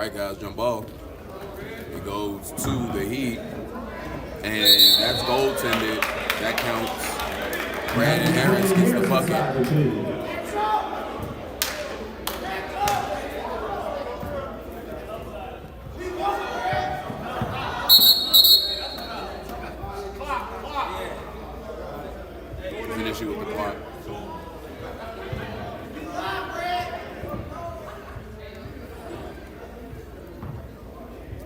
right, guys, jump ball. It goes to the Heat, and that's goaltended. That counts. Brandon Harris gets the bucket. There's an issue with the clock.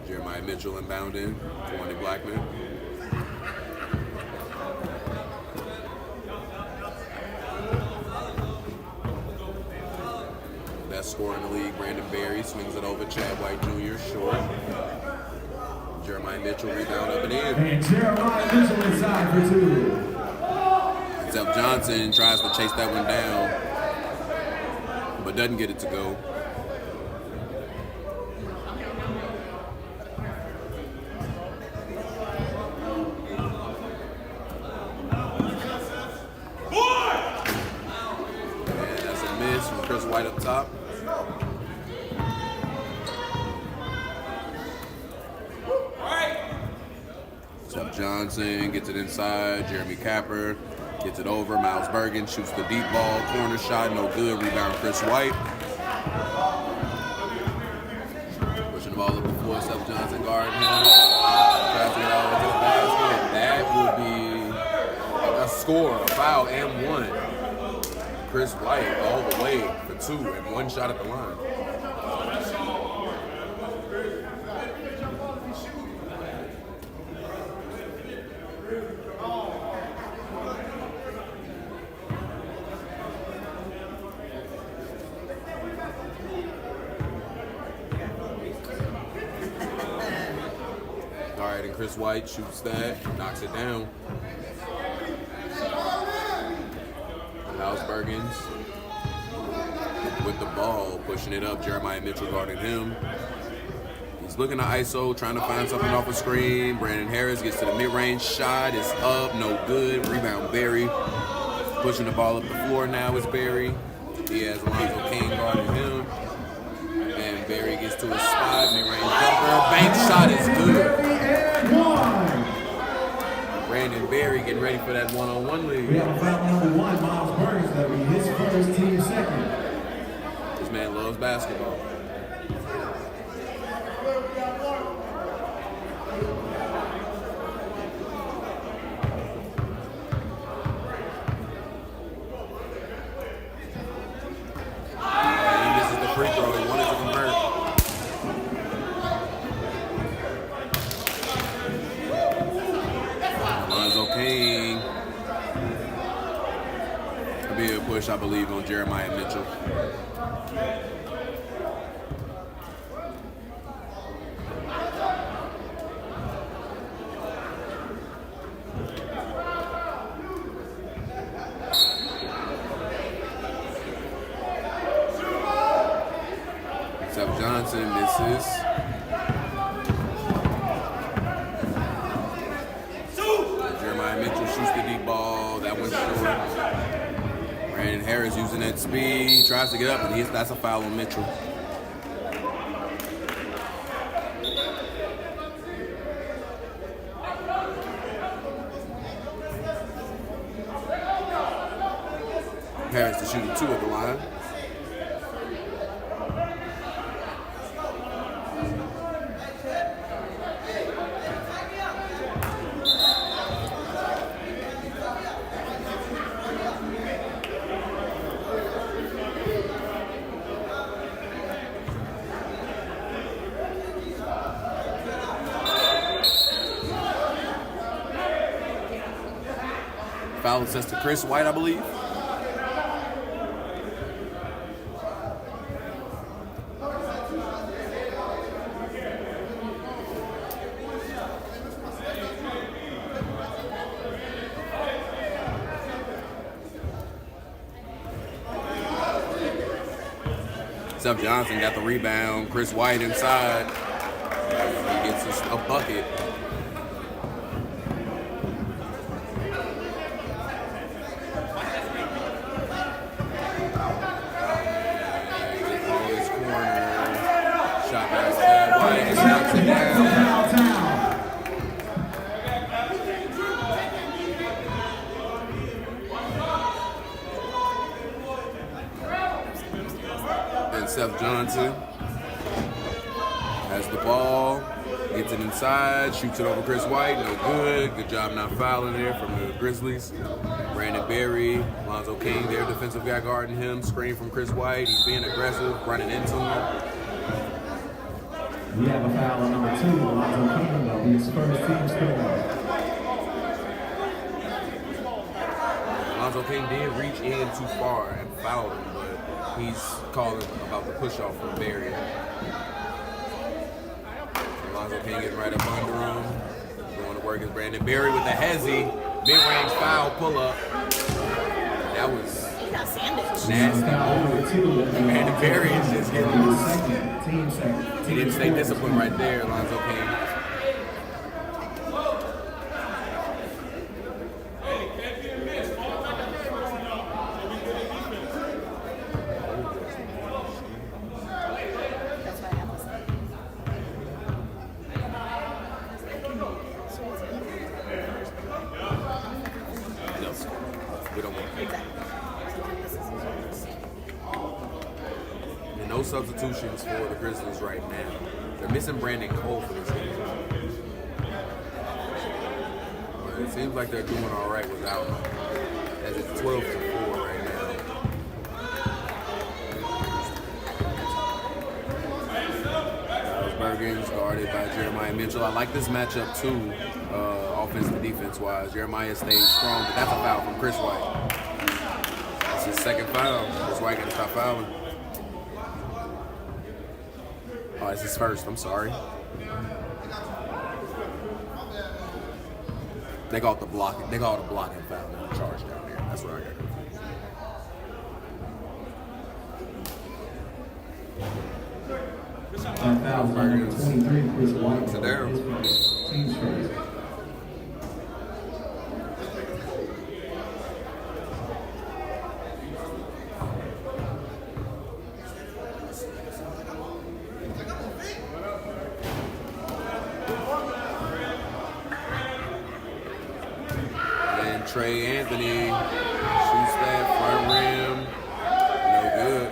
Jeremiah Mitchell inbounding for Wendy Blackman. Best scorer in the league, Brandon Berry, swings it over. Chad White Jr. short. Jeremiah Mitchell rebound up and in. And Jeremiah Mitchell inside for two. Zeb Johnson tries to chase that one down, but doesn't get it to go. And that's a miss from Chris White up top. Zeb Johnson gets it inside. Jeremy Capper gets it over. Miles Bergen shoots the deep ball. Corner shot, no good. Rebound, Chris White. Pushing the ball up the floor. Zeb Johnson guarding him. Tries to get all the way to the basket. That would be a score, a foul, and one. Chris White all the way for two and one shot at the line. All right, and Chris White shoots that, knocks it down. Miles Bergens with the ball, pushing it up. Jeremiah Mitchell guarding him. He's looking to ISO, trying to find something off a screen. Brandon Harris gets to the mid-range shot. It's up, no good. Rebound, Barry. Pushing the ball up the floor now is Barry. He has Alonzo King guarding him. And Barry gets to his spot. Mid-range jumper. Bank shot is good. Brandon Barry getting ready for that one-on-one league. We have a foul number one, Miles Burns, that will be his first, team second. This man loves basketball. And he misses the free throw. He wanted to convert. Alonzo King. It'll be a push, I believe, on Jeremiah Mitchell. Zeb Johnson misses. Jeremiah Mitchell shoots the deep ball. That one's short. Brandon Harris using that speed. Tries to get up, and that's a foul on Mitchell. Harris to shoot two at the line. Foul assist to Chris White, I believe. Zeb Johnson got the rebound. Chris White inside. He gets a bucket. Shot back. And Seth Johnson has the ball, gets it inside, shoots it over Chris White, no good. Good job not fouling there from the Grizzlies. Brandon Berry, Lonzo King, their defensive guy guarding him. Screen from Chris White. He's being aggressive, running into him. We have a foul on number 2, Lonzo King. That'll be his first team score. Lonzo King did reach in too far and fouled him, but he's calling about the push-off from Berry. Lonzo King getting right up under him. Going to work is Brandon Berry with the hezzy. Mid-range foul pull-up. That was nasty. Brandon Berry is just getting loose. He didn't stay disciplined right there, Lonzo King. We don't want that. And no substitutions for the Grizzlies right now. They're missing Brandon Cole for this game. But it seems like they're doing all right without him. As it's 12-4 right now. Bergens guarded by Jeremiah Mitchell. I like this matchup too, offense and defense wise. Jeremiah stays strong, but that's a foul from Chris White. That's his second foul. Chris White got to stop fouling. Oh, it's his first. I'm sorry. They call it the blocking. They call it a blocking foul, not a charge down there. That's where I got confused. That foul is on number 23, Chris White. So there. Team's first. And Trey Anthony shoots that front rim. No good.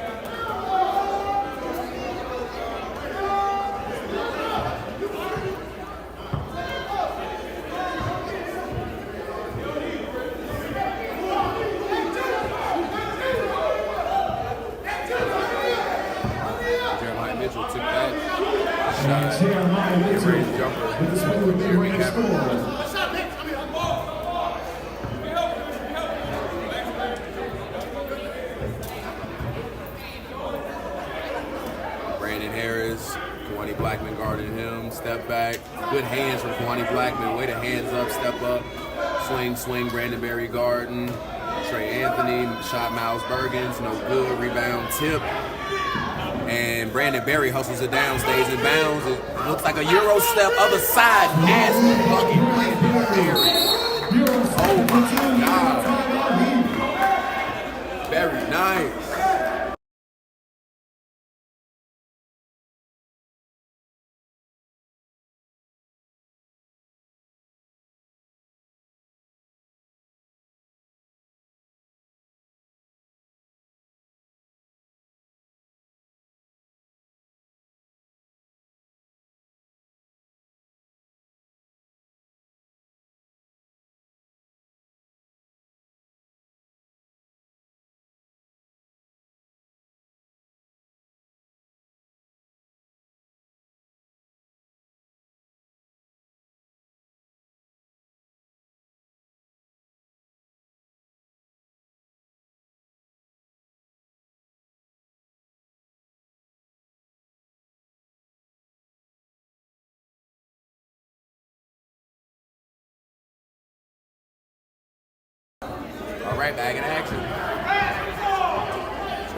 Jeremiah Mitchell took that shot. Jeremiah Mitchell Mid-range jumper. with the smooth mid-range score. Brandon Harris, Kwani Blackman guarding him. Step back. Good hands from Kwani Blackman. Way to hands up, step up. Swing, swing. Brandon Berry guarding. Trey Anthony shot Miles Bergens. No good. Rebound tip. And Brandon Berry hustles it down, stays in bounds. It looks like a Euro step, other side. Nasty bucket. Brandon Berry. Oh my God. Very nice. All right, back in action.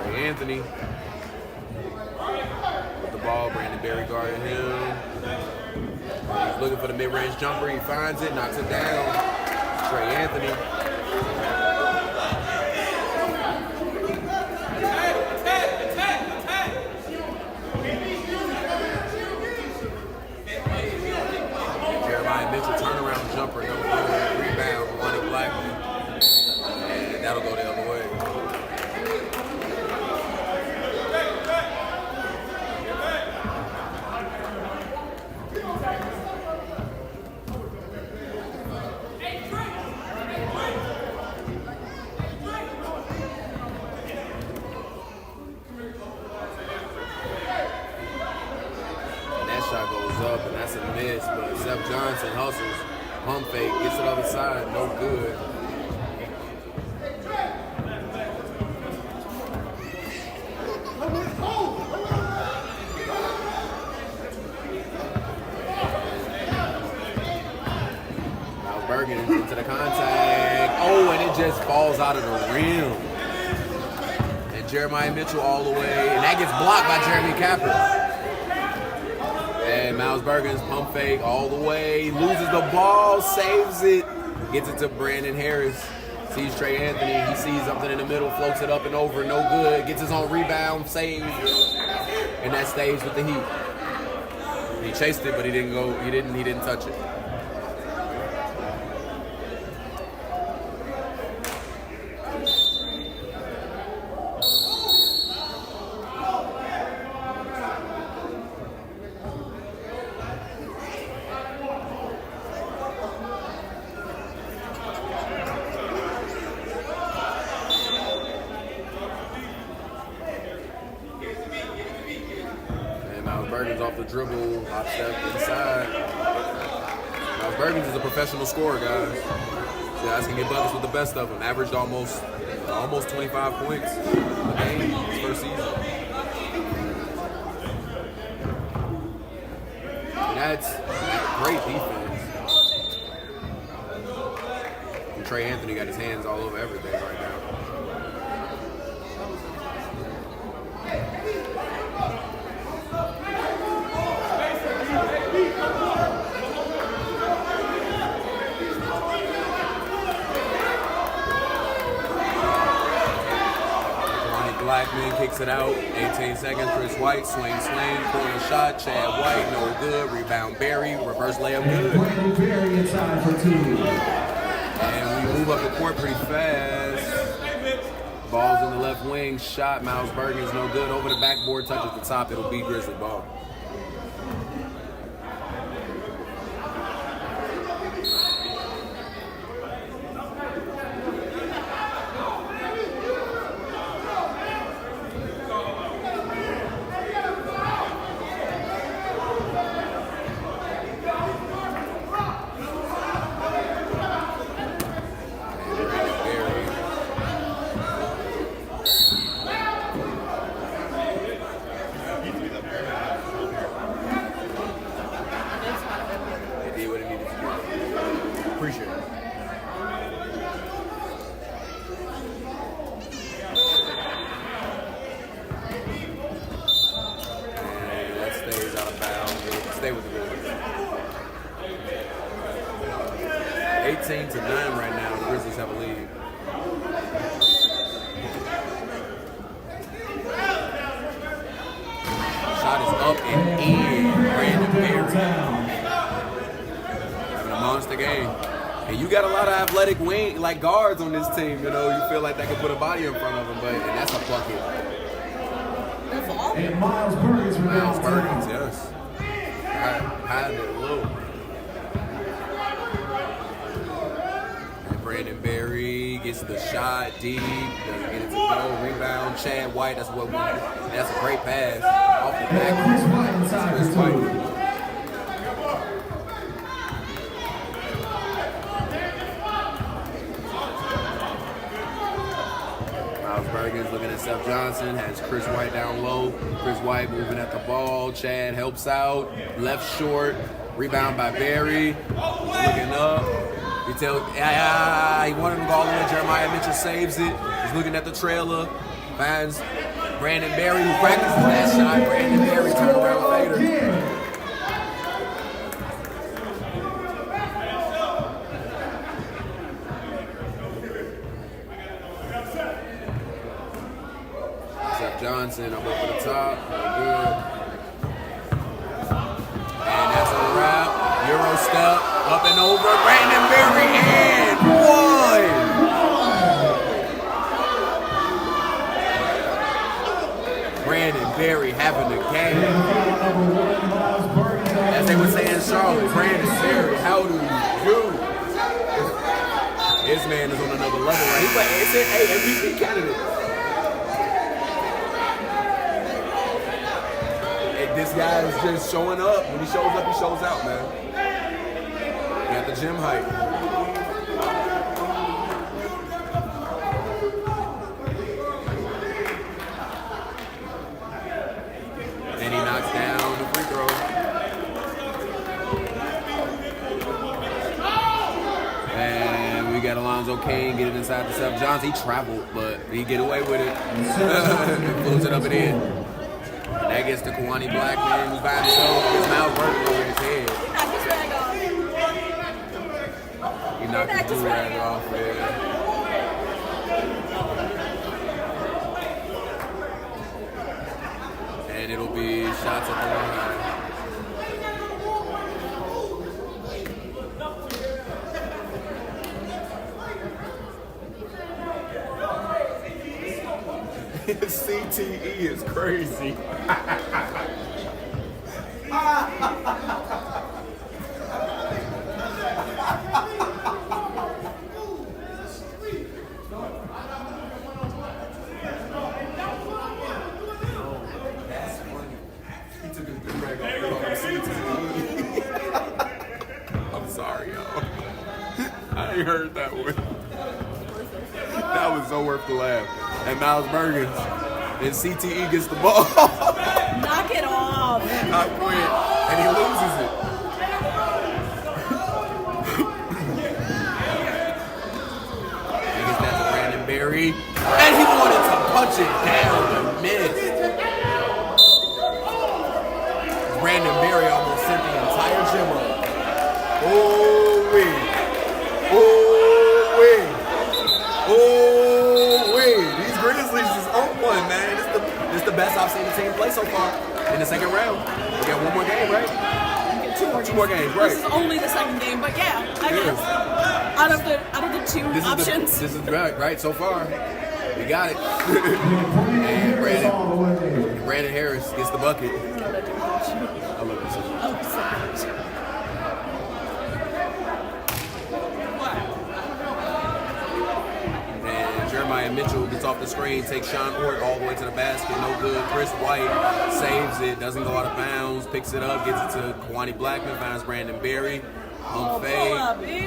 Trey Anthony with the ball. Brandon Berry guarding him. He's looking for the mid-range jumper. He finds it, knocks it down. Trey Anthony. Jeremiah Mitchell turnaround jumper. No good. Rebound. Kwani Blackman. And that'll go the other way. up, and that's a miss. But Seth Johnson hustles, pump fake, gets to the other side, no good. Bergen into the contact. Oh, and it just falls out of the rim. And Jeremiah Mitchell all the way. And that gets blocked by Jeremy Capper. And Miles Bergen's pump fake all the way. Loses the ball, saves it. Gets it to Brandon Harris. Sees Trey Anthony. He sees something in the middle, floats it up and over, no good. Gets his own rebound, saves. And that stays with the Heat. He chased it, but he didn't go. He didn't touch it. Bergens off the dribble, hop step inside. Miles Bergens is a professional scorer, guys. So guys can get buckets with the best of them. Averaged almost 25 points a game his first season. And that's great defense. And Trey Anthony got his hands all over everything right now. Blackman kicks it out, 18 seconds, Chris White, swing, corner shot, Chad White, no good, rebound Barry, reverse layup good. Barry inside for 2. And we move up the court pretty fast. Ball's in the left wing, shot, Miles Bergen's no good, over the backboard, touches the top, it'll be Grizzly ball. Appreciate it. And that stays out of bounds. Stay with the Grizzlies. 18-9 right now. The Grizzlies have a lead. Shot is up and in. Brandon Barry. Having a monster game. And you got a lot of athletic guards on this team, you know. You feel like they can put a body in front of them, and that's a bucket. That's all. And Miles Bergens. Miles Bergens, yes. High and low. And Brandon Barry gets the shot deep, doesn't get it to go. Rebound, Chad White. That's what we. That's a great pass off the back. Chris White inside Chris for 2. White. Bergens looking at Seth Johnson, has Chris White down low. Chris White moving at the ball. Chad helps out. Left short. Rebound by Barry. He's looking up. He wanted him to go all the way. Jeremiah Mitchell saves it. He's looking at the trailer. Finds Brandon Barry, who practices that shot. Brandon Barry turnaround fader. Johnson up over the top, good. And that's a wrap. Euro step, up and over. Brandon Barry and one. Brandon Barry having the game. As they would say in Charlotte, Brandon Barry, how do you do? This man is on another level, right? He's like, it's an MVP candidate. This guy is just showing up. When he shows up, he shows out, man. He got the gym hype. And he knocks down the free throw. And we got Alonzo Kane get it inside to Seth Johnson. He traveled, but he get away with it. Pulls it up and in. And that gets to Kwani Blackman, who's by himself. His mouth working over his head. He knocked his do-rag off. Yeah. And it'll be shots at the line. CTE is crazy. I'm sorry, y'all. I ain't heard that one. That was so worth the laugh. And Miles Bergens, and CTE gets the ball. Knock it off. Not quick, and he loses it. He gets that to Brandon Berry, and he wanted to punch it down and miss. Brandon Berry almost sent the entire gym up. Oh-wee. Oh-wee. Oh-wee. These Grizzlies is on one, man. This the best I've seen the team play so far in the second round. We got one more game, right? Two more games, right? This is only the second game, but yeah, I guess. Out of the two options. This is right so far. We got it. And Brandon Harris gets the bucket. I love this. Jeremiah Mitchell gets off the screen, takes Sean Ort all the way to the basket, no good. Chris White saves it, doesn't go out of bounds, picks it up, gets it to Kwani Blackman, finds Brandon Berry. On fade.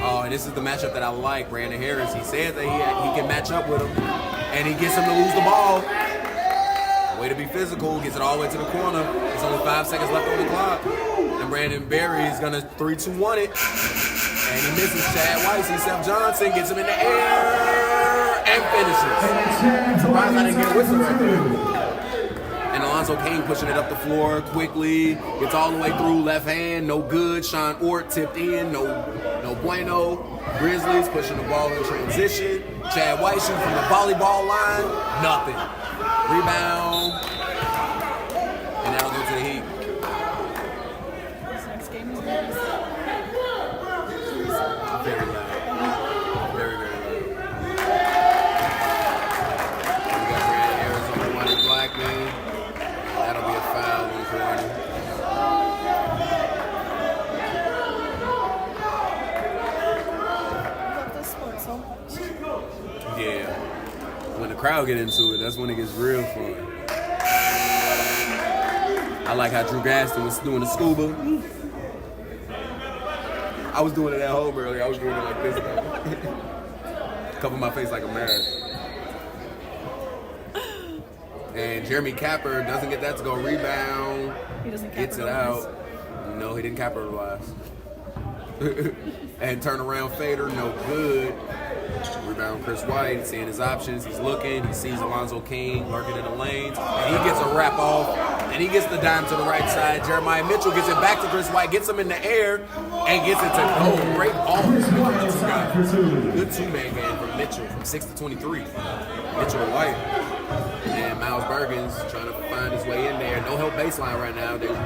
Oh, and this is the matchup that I like, Brandon Harris. He said that he can match up with him, and he gets him to lose the ball. Way to be physical, gets it all the way to the corner. There's only 5 seconds left on the clock. And Brandon Berry is going to 3-2-1 it. And he misses Chad White. Seth Johnson gets him in the air and finishes. Surprised I didn't get a whistle right there. And Alonzo Kane pushing it up the floor quickly. Gets all the way through, left hand, no good. Sean Ort tipped in, no bueno. Grizzlies pushing the ball in transition. Chad White shooting from the volleyball line, nothing. Rebound. And that'll go to the Heat. This next game is nice. Very loud. Very, very loud. We got Brandon Harris on Kwani Blackman. That'll be a foul on Kwani. I love this sport so much. Yeah. When the crowd get into it, that's when it gets real fun. I like how Drew Gaston was doing the scuba. I was doing it at home earlier. I was doing it like this. Cover my face like a man. And Jeremy Capper doesn't get that to go rebound. He doesn't Gets it out. No, he didn't capitalize. And turnaround fader, no good. Rebound Chris White, seeing his options. He's looking. He sees Alonzo Kane lurking in the lanes. And he gets a wrap off. And he gets the dime to the right side. Jeremiah Mitchell gets it back to Chris White, gets him in the air, and gets it to go. Great ball. Good two-man game from Mitchell from 6 to 23. Mitchell and White. And Miles Bergens trying to find his way in there. No help baseline right now. There's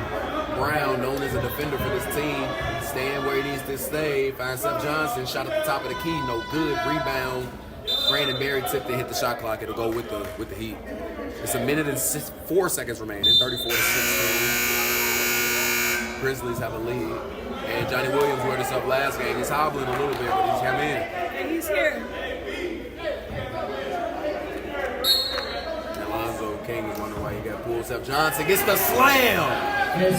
Brown, known as a defender for this team, staying where he needs to stay. Finds Seth Johnson, shot at the top of the key, no good. Rebound. Brandon Berry tipped to hit the shot clock. It'll go with the Heat. It's a minute and 4 seconds remaining, 34 to 16. Grizzlies have a lead. And Johnny Williams wore this up last game. He's hobbling a little bit, but he's come in. And he's here. Alonzo King is wondering why he got pull. Seth Johnson gets the slam. And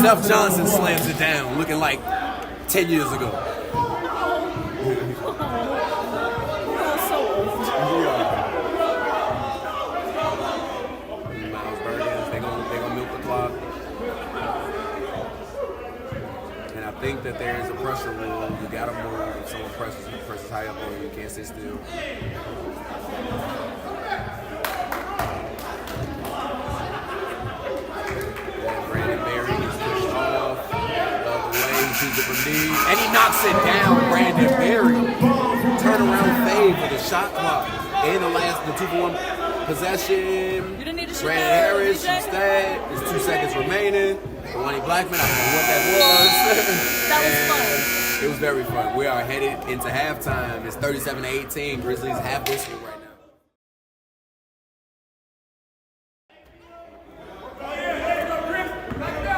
Seth Johnson slams it down, looking like 10 years ago. Miles Bergens, they gonna milk the clock. And I think that there is a pressure rule. You gotta move if someone presses high up on you. You can't sit still. Brandon Berry gets pushed off. The other way, he shoots it from deep. And he knocks it down. Brandon Berry. Turnaround fade for the shot clock. And the 2-for-1 possession. You didn't need to shoot Brandon that, Harris DJ? shoots that. There's 2 seconds remaining. Lonnie Blackman, I don't know what that was. That was fun. It was very fun. We are headed into halftime. It's 37-18. Grizzlies have this one right now.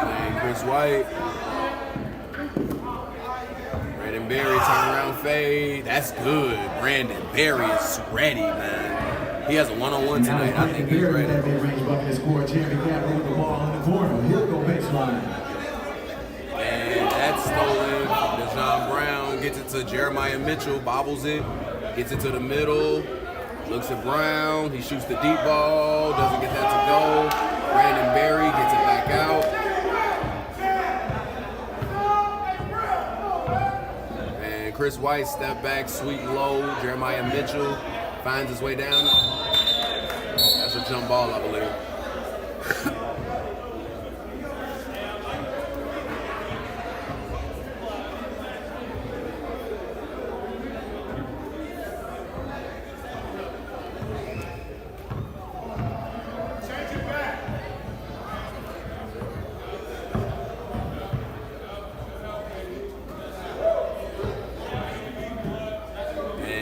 And Chris White. Brandon Berry, turnaround fade. That's good. Brandon Berry is ready, man. He has a one-on-one tonight. I think he's ready. That mid-range bucket score. Jeremy Gabbard with the ball in the corner. He'll go baseline. And that's stolen. Dejon Brown gets it to Jeremiah Mitchell, bobbles it, gets it to the middle, looks at Brown. He shoots the deep ball, doesn't get that to go. Brandon Berry gets it back out. And Chris White, step back, sweep low. Jeremiah Mitchell finds his way down. That's a jump ball, I believe.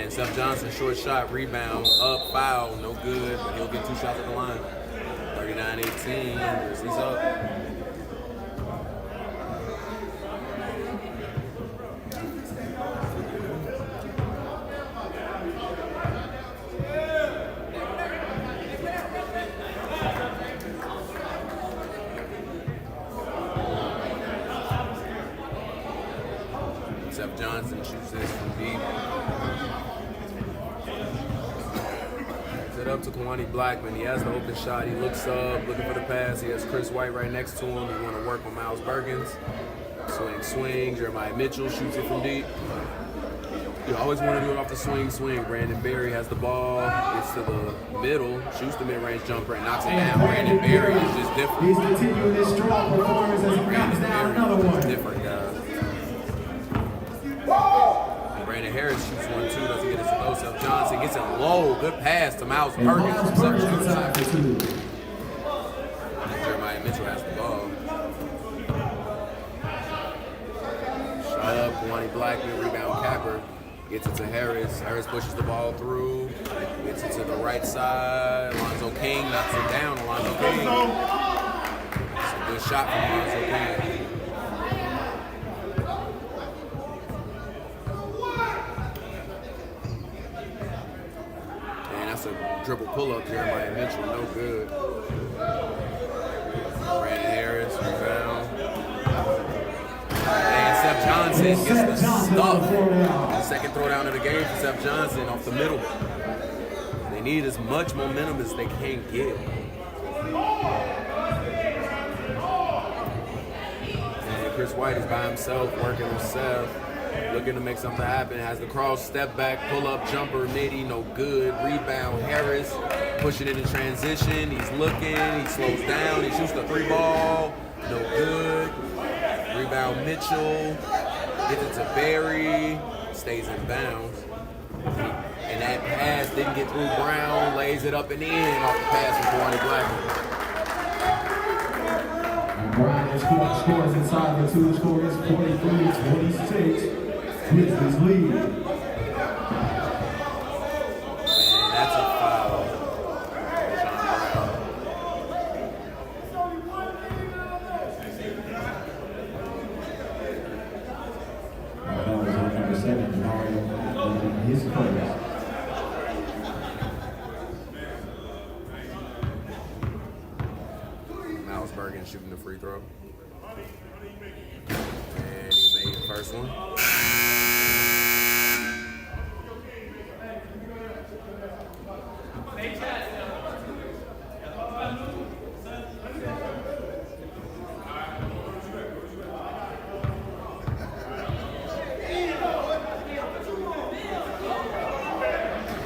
Seth Johnson, short shot, rebound, up, foul, no good, but he'll get 2 shots at the line. 39-18, Grizzlies up. Seth Johnson shoots this from deep. Up to Lonnie Blackman. He has the open shot. He looks up, looking for the pass. He has Chris White right next to him. He want to work on Miles Bergens. Swing. Jeremiah Mitchell shoots it from deep. You always want to do it off the swing. Brandon Berry has the ball. Gets to the middle. Shoots the mid-range jumper and knocks it down. Brandon Berry is just different. He's continuing this strong performance as he knocks down another one. Different, guys. Brandon Harris shoots 1-2, doesn't get it to go. Seth Johnson gets it low. Good pass to Miles Bergens from Seth Johnson. Jeremiah Mitchell has the ball. Shot up, Lonnie Blackman, rebound Capper. Gets it to Harris. Harris pushes the ball through. Gets it to the right side. Alonzo King knocks it down. Alonzo King. It's a good shot from Alonzo King. Dribble pull-up, Jeremiah Mitchell, no good. Brandon Harris, rebound. And Seth Johnson gets the stuff. Second throwdown of the game for Seth Johnson off the middle. They need as much momentum as they can get. And Chris White is by himself, working with Seth. Looking to make something happen. Has the cross, step back, pull up, jumper, midi, no good. Rebound, Harris, pushing it in transition. He's looking, he slows down, he shoots the 3-ball, no good. Rebound, Mitchell, gets it to Berry, stays in bounds. And that pass didn't get through Brown, lays it up and in off the pass from Lonnie Blackman. Brian scores inside the 2 scores, 43-26. Grizzlies lead. And that's a foul. That was on number 7, Mario, his first. Bergen shooting the free throw. And he made the first one.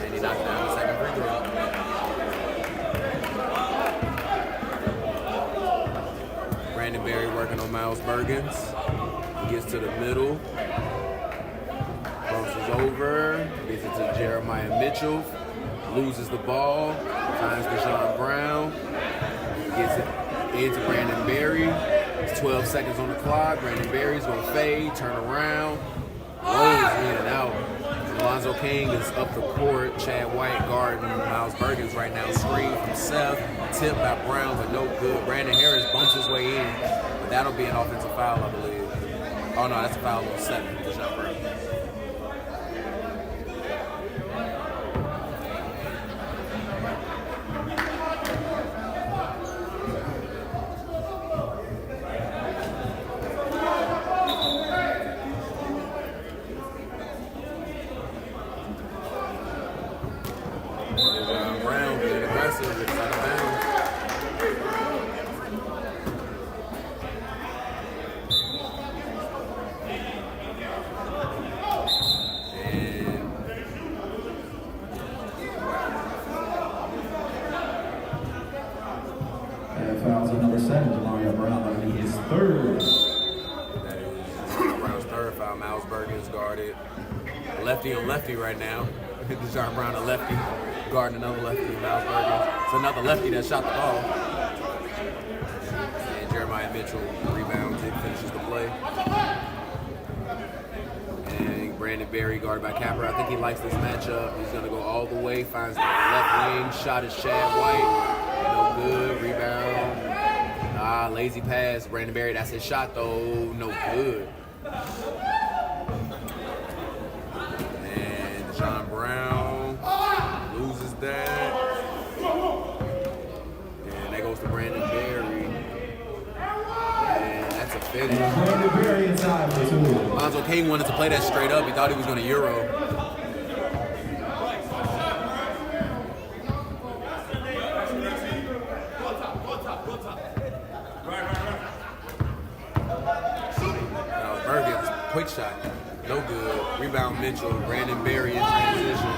And he knocked down the second free throw. Brandon Berry working on Miles Bergens. He gets to the middle. Crosses over. Gets it to Jeremiah Mitchell. Loses the ball. Finds Deshaun Brown. Gets it into Brandon Berry. It's 12 seconds on the clock. Brandon Berry's going to fade, turn around. Rolls in and out. Alonzo King is up the court. Chad White guarding Miles Bergens right now. Screen from Seth. Tipped by Brown, but no good. Brandon Harris bumps his way in. But that'll be an offensive foul, I believe. Oh, no, that's a foul on 7. Deshaun Brown. Brown being aggressive. It's out of bounds. And fouls on number 7, Jamaria Brown. That'll be his third. That is Brown's third foul. Miles Bergens guarded lefty on lefty right now. Deshaun Brown, a lefty, guarding another lefty, Miles Bergens. It's another lefty that shot the ball. And Jeremiah Mitchell rebounds it, finishes the play. And Brandon Berry, guarded by Capper. I think he likes this matchup. He's going to go all the way, finds the left wing. Shot is Chad White. No good. Rebound. Lazy pass. Brandon Berry, that's his shot, though. No good. And Deshaun Brown loses that. And that goes to Brandon Berry. And that's a finish. Brandon Berry inside for 2. Alonzo King wanted to play that straight up. He thought he was going to Euro. Quick shot, no good. Rebound Mitchell, Brandon Berry in transition.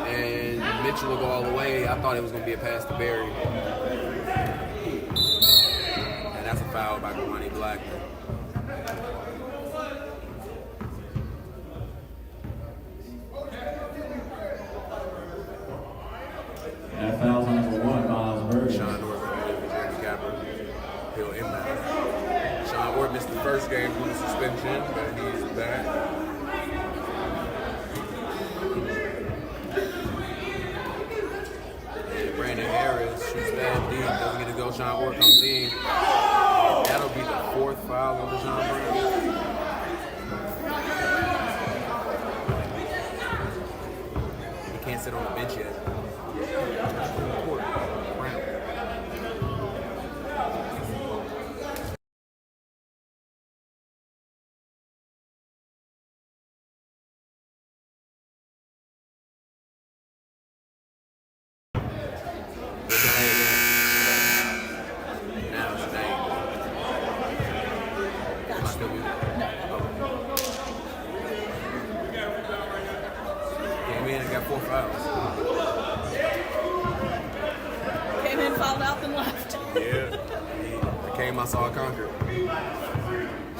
And Mitchell will go all the way. I thought it was going to be a pass to Berry. And that's a foul by Kawani Blackman. And that fouls on number 1, Miles Bergens. Sean Orr, Jeremy Capper, he'll inbound. Sean Orr missed the first game due to suspension, but he's back. And Brandon Harris shoots that deep, doesn't get to go. Sean Orr comes in. And that'll be the 4th foul on Deshaun Brown. He can't sit on the bench yet. Came in and got 4 fouls. Came in, fouled out, then left. Yeah. He came, I saw, conquered.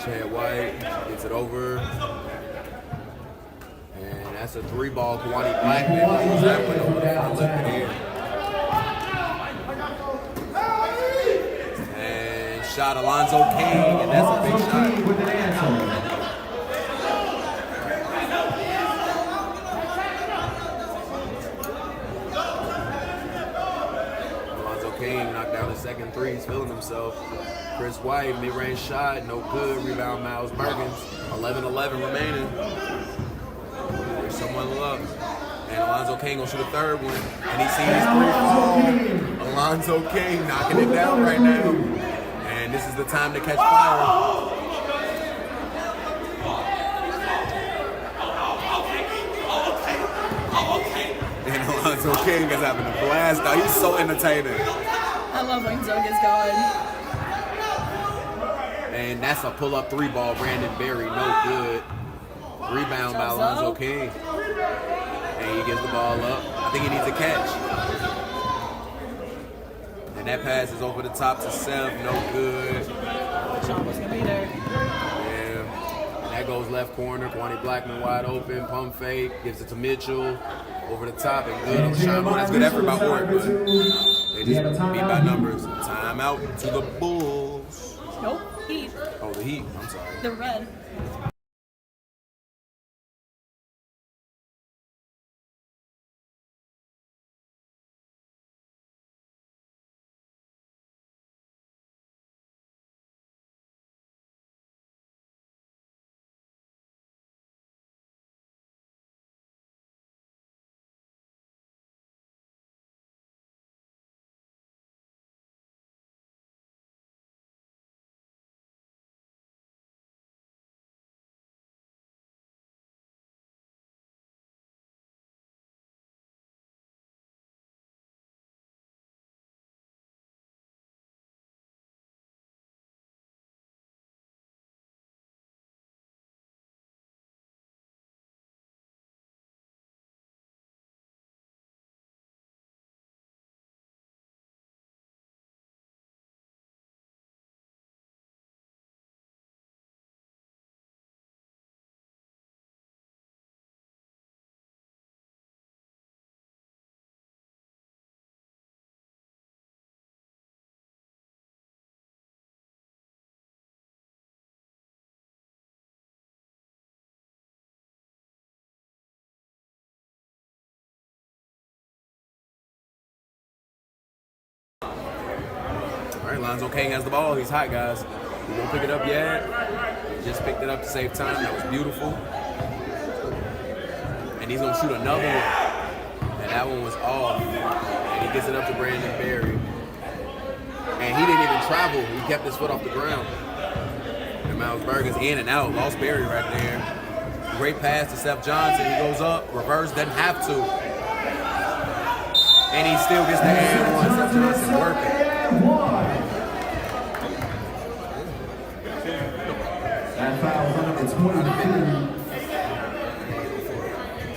Chad White gets it over. And that's a 3-ball. Kawani Blackman moves that one over the front left hand. And shot Alonzo King, and that's a big shot. With an answer. King knocked down his second 3. He's feeling himself. Chris White, mid-range shot, no good. Rebound, Miles Bergens. 11-11 remaining. There's someone love. And Alonzo King gonna shoot a 3rd one. And he sees his 3 fall. Alonzo King knocking it down right now. And this is the time to catch fire. And Alonzo King is having a blast out. He's so entertaining. I love when Zug is going. And that's a pull-up 3-ball. Brandon Berry, no good. Rebound by Alonzo King. And he gives the ball up. I think he needs a catch. And that pass is over the top to Seth, no good. Sean was going to be there. And that goes left corner. Kwani Blackman wide open. Pump fake. Gives it to Mitchell. Over the top and good on Sean. That's good effort by Ward, but they just beat by numbers. Timeout to the Bulls. Nope, Heat. Oh, the Heat. I'm sorry. The red. All right, Lonzo King has the ball. He's hot, guys. He won't pick it up yet. He just picked it up to save time. That was beautiful. And he's going to shoot another one. And that one was off. And he gets it up to Brandon Berry. And he didn't even travel. He kept his foot off the ground. And Miles Bergen's in and out. Lost Berry right there. Great pass to Seth Johnson. He goes up. Reverse, doesn't have to. And he still gets the and one. Seth Johnson working. That foul was on number 22.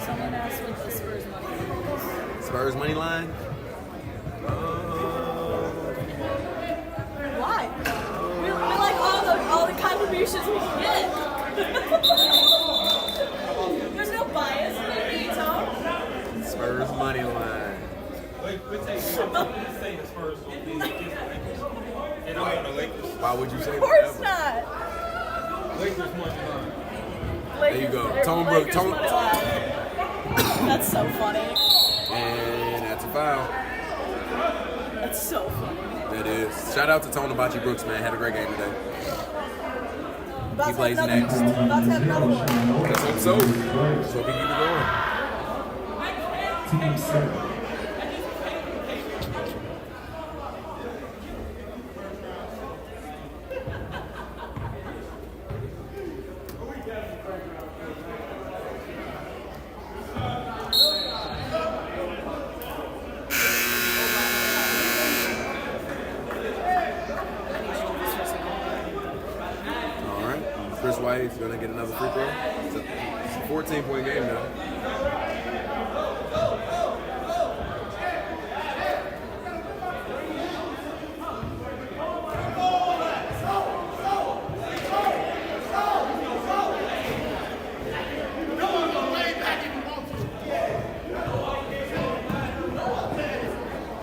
Someone asked what the Spurs money is. Spurs money line? Why? We like all the contributions we can get. There's no bias in it, Tone. Spurs money line. Why would you say Of course that? not. Lakers money line. There you go. Tone Brook. Lakers money line. That's so funny. And that's a foul. That's so funny. That is. Shout out to Tone Abachi Brooks, man. Had a great game today. About He to plays have another next. one. About to have another one. Let's hope so. So we can keep it going. Team 7. Chris White's going to get another free throw. It's a 14-point game now.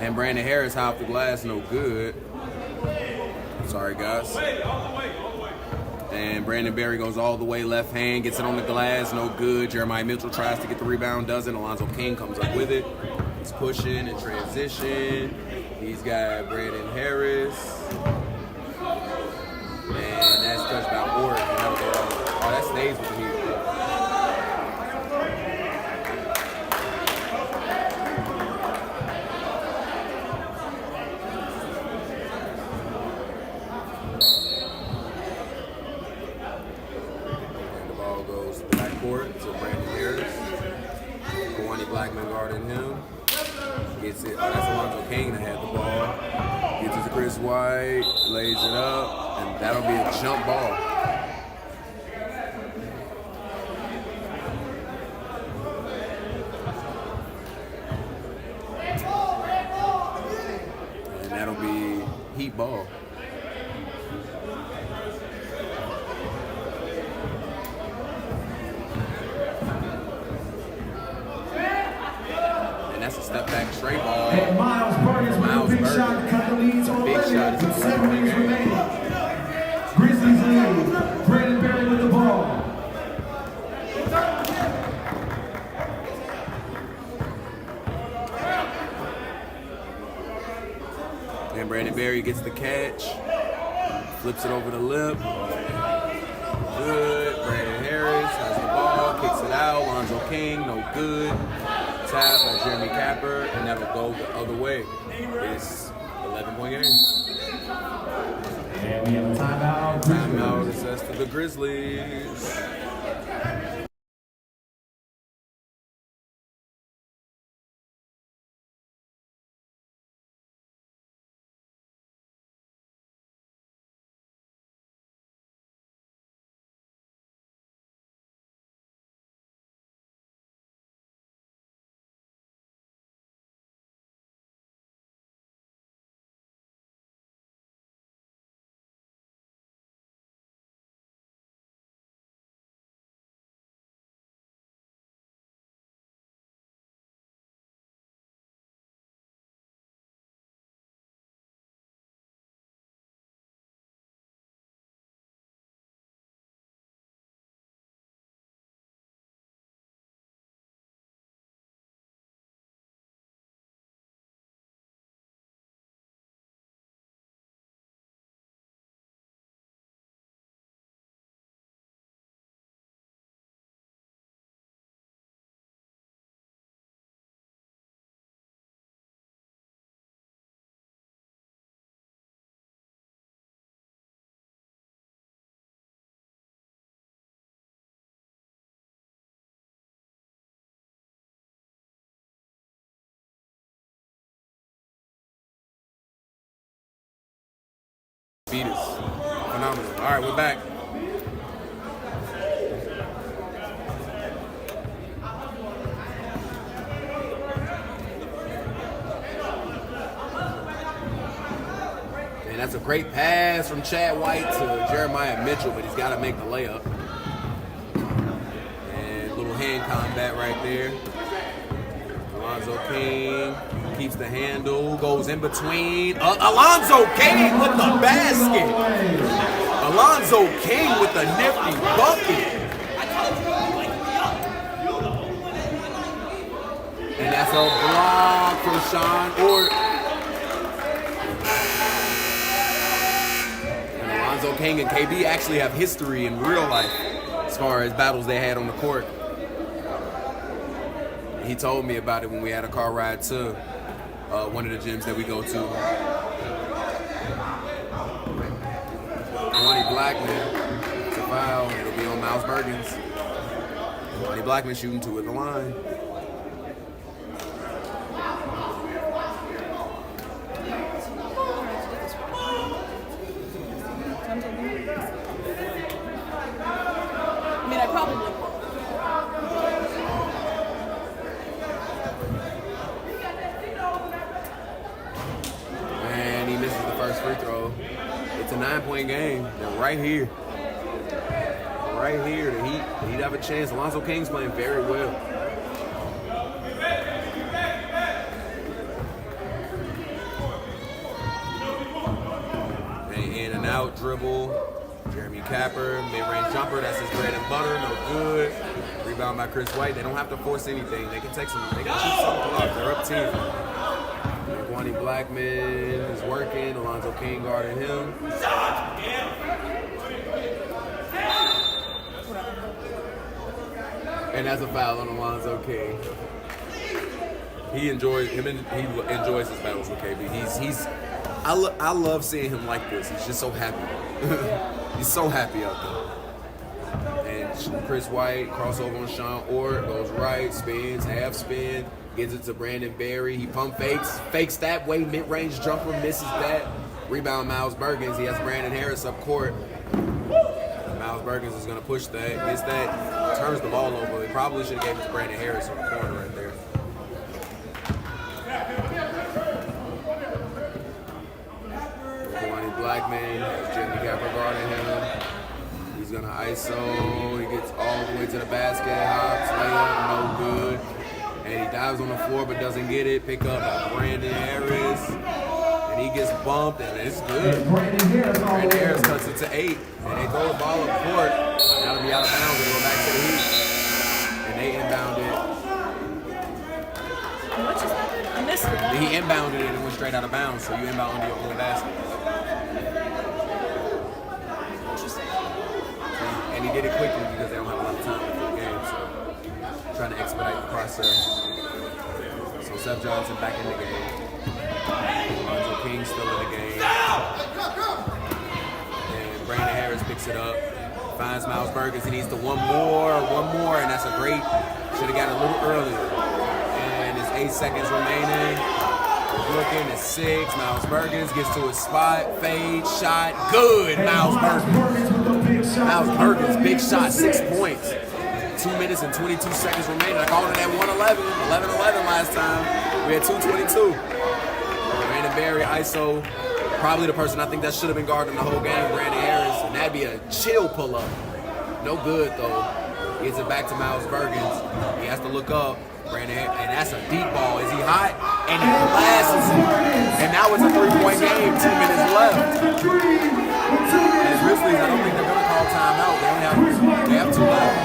And Brandon Harris high off the glass, no good. Sorry, guys. And Brandon Berry goes all the way left hand, gets it on the glass, no good. Jeremiah Mitchell tries to get the rebound, doesn't. Alonzo King comes up with it. He's pushing in transition. He's got Brandon Harris. And that's touched by Ward. Oh, that stays with the Heat. court to Brandon Harris. Kwani Blackman guarding him. Gets it. Oh, that's Alonzo King that had the ball. Gets it to Chris White, lays it up, and that'll be a jump ball. And that'll be Heat ball. That's a step back straight ball. And Miles Burgess with a big shot to cut the leads on Big shot. with 7 minutes remaining. Grizzlies lead. Brandon Berry with the ball. And Brandon Berry gets the catch. Flips it over the lip. Good. Brandon Harris has the ball. Kicks it out. Alonzo King, no good. Tap by Jeremy Capper, and that'll go the other way. It's 11-point game. And we have a timeout. Timeout assessed to the Grizzlies. Beat us. Phenomenal. All right, we're back. And that's a great pass from Chad White to Jeremiah Mitchell, but he's got to make the layup. And a little hand combat right there. Alonzo King keeps the handle, goes in between. Alonzo King with the basket. Alonzo King with the nifty bucket. And that's a block from Sean Ort. And Alonzo King and KB actually have history in real life as far as battles they had on the court. He told me about it when we had a car ride to one of the gyms that we go to. Kwani Blackman, it's a foul. It'll be on Miles Bergens. Kwani Blackman shooting two at the line. I mean, I probably will. And he misses the first free throw. It's a 9-point game. They're right here. Right here. The Heat have a chance. Alonzo King's playing very well. And in and out dribble. Jeremy Capper, mid-range jumper. That's his bread and butter. No good. Rebound by Chris White. They don't have to force anything. They can take some. They can shoot something up. They're up 10. Kwani Blackman is working. Alonzo King guarding him. And that's a foul on Alonzo King. He enjoys his battles with KB. I love seeing him like this. He's just so happy. He's so happy out there. And Chris White, crossover on Sean Ort, goes right, spins, half spin, gives it to Brandon Berry. He pump fakes that way, mid-range jumper, misses that. Rebound Miles Bergens. He has Brandon Harris up court. Miles Bergens is going to push that, gets that, turns the ball over. He probably should have gave it to Brandon Harris on the corner right there. Kawhi Blackman has Jimmy Capper guarding him. He's going to ISO. He gets all the way to the basket. Hops, layup, no good. And he dives on the floor but doesn't get it. Pick up by Brandon Harris. And he gets bumped, and it's good. Brandon Harris cuts it to 8. And they throw the ball up court. That'll be out of bounds. They go back to the Heat. And they inbounded. What just happened? I missed it. He inbounded it and went straight out of bounds, so you inbound under your own basket. Interesting. And he did it quickly because they don't have a lot of time for the game, so trying to expedite the process. So Seth Johnson back in the game. Lonzo King still in the game. And Brandon Harris picks it up. Finds Miles Bergens. He needs to one more, and that's a great. Should have got it a little earlier. And it's 8 seconds remaining. Looking at 6. Miles Bergens gets to his spot. Fade shot. Good. Miles Bergens. Miles Bergens, big shot. 6 points. 2 minutes and 22 seconds remaining. I called it at 111. 11-11 last time. We had 2:22. Brandon Berry, ISO. Probably the person I think that should have been guarding the whole game, Brandon Harris. And that'd be a chill pull-up. No good, though. Gets it back to Miles Bergens. He has to look up. Brandon Harris, and that's a deep ball. Is he hot? And he passes it. And now it's a 3-point game. 2 minutes left. And Grizzlies, I don't think they're going to call timeout. They have 2 left.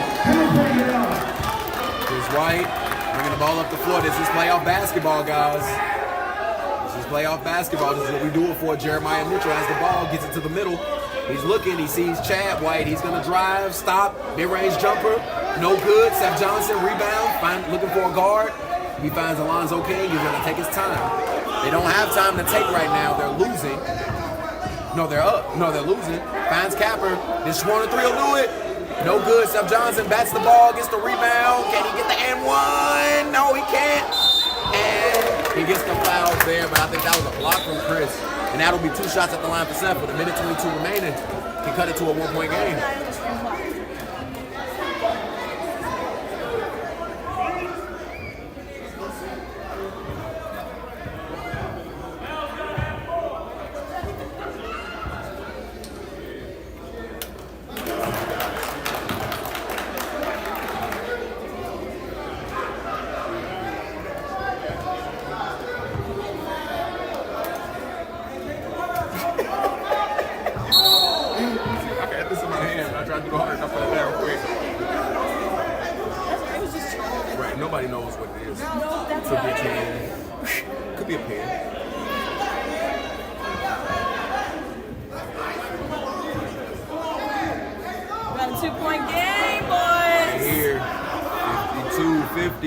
Chris White bringing the ball up the floor. This is playoff basketball, guys. This is playoff basketball. This is what we do it for. Jeremiah Mitchell has the ball, gets it to the middle. He's looking. He sees Chad White. He's going to drive, stop, mid-range jumper. No good. Seth Johnson, rebound, looking for a guard. He finds Alonzo King. He's going to take his time. They don't have time to take right now. They're losing. No, they're up. No, they're losing. Finds Capper. This 1-3 will do it. No good. Seth Johnson bats the ball, gets the rebound. Can he get the N1? No, he can't. And he gets the foul there, but I think that was a block from Chris. And that'll be 2 shots at the line for Seth with 1:22 remaining. He cut it to a 1-point game. Nobody knows what it is. No, that's Could be a not. can. Could be a pen. Got a 2-point game, boys. Here,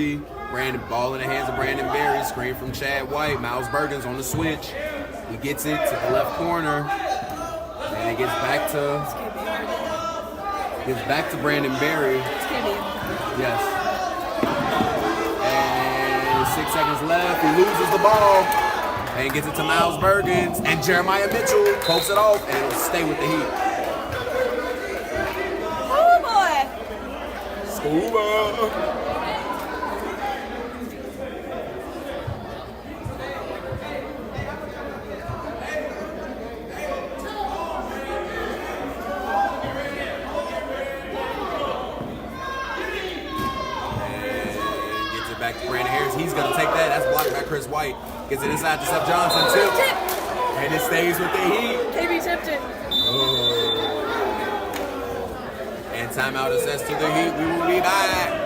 52-50. Brandon, ball in the hands of Brandon Berry. Screen from Chad White. Miles Bergens on the switch. He gets it to the left corner. And it gets back to Brandon Berry. Yes. 6 seconds left. He loses the ball and gets it to Miles Bergens. And Jeremiah Mitchell pokes it off, and it'll stay with the Heat. Oh, boy. Scuba. Back to Brandon Harris. He's going to take that. That's blocked by Chris White. Gets it inside to Seth Johnson, too. And it stays with the Heat. KB tipped it. Oh. And timeout assessed to the Heat. We will be back.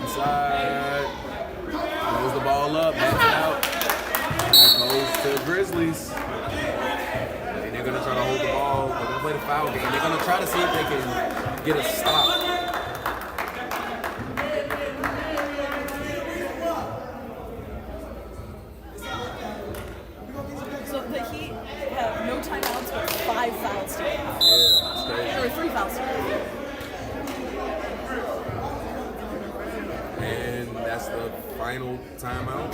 inside. Throws the ball up, backs it out. That goes to the Grizzlies. And they're going to try to hold the ball. They're going to play the foul game. They're going to try to see if they can get a stop. So the Heat have no timeouts but 5 fouls to go. Yeah, that's crazy. Or 3 fouls to go. And that's the final timeout.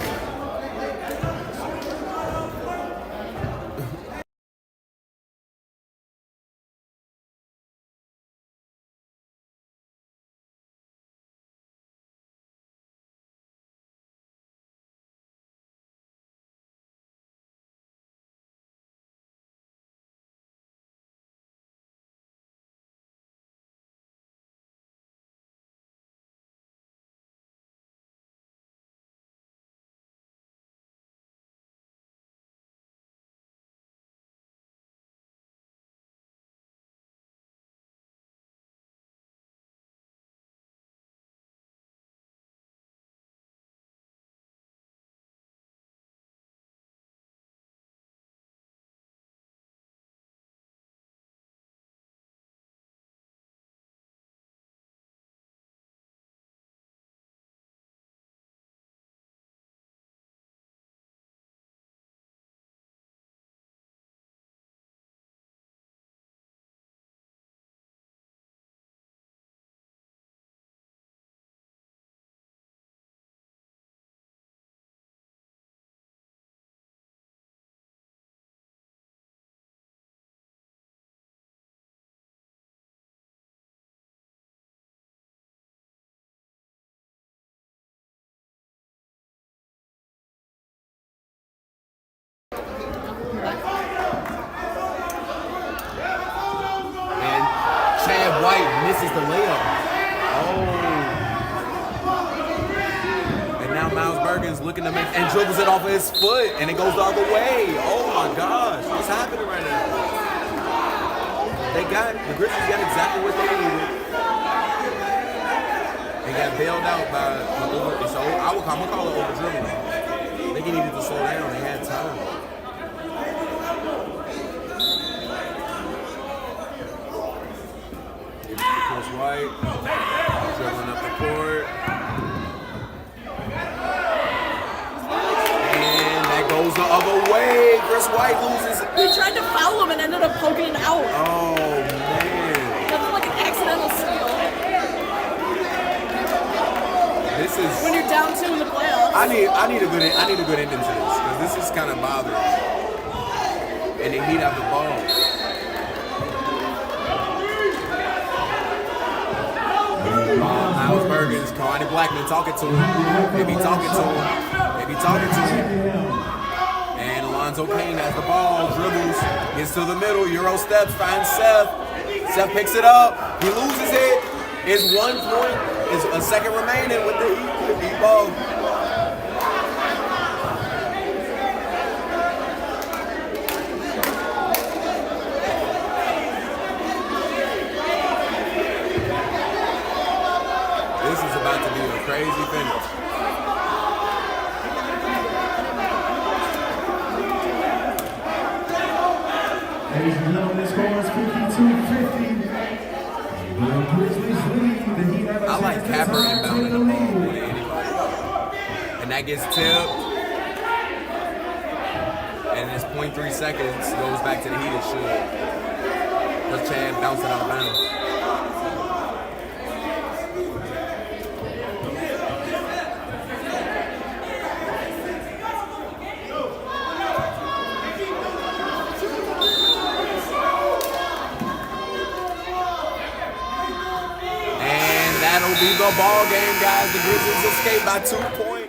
White misses the layup. Oh. And now Miles Bergen's looking to make and dribbles it off of his foot and it goes the other way. Oh my gosh. What's happening right now? The Grizzlies got exactly what they needed. They got bailed out by so I'm gonna call it over dribbling. They needed to slow down, they had time. Chris White, dribbling up the court. And that goes the other way. Chris White loses. He tried to foul him and ended up poking it out. Oh, man. That was like an accidental steal. This is... When you're down 2 in the playoffs. I need a good ending to this, because this is kind of bothering me. And the Heat have the ball. Miles Bergen's Kalani Blackman talking to him. Maybe talking to him. And Alonzo Kane has the ball, dribbles, gets to the middle, Euro steps, finds Seth. Seth picks it up. He loses it. It's 1 point. It's a second remaining with the Heat ball. This is about to be a crazy finish. Ladies and gentlemen, the score is 52-50. The Grizzlies lead. The Heat have a I like chance to Capper tie inbounding the the ball lead. more than anybody. And that gets tipped. And it's 0.3 seconds, goes back to the Heat it should. But Chad bounced it out of bounds. That'll be the ball game, guys. The Grizzlies escape by 2 points.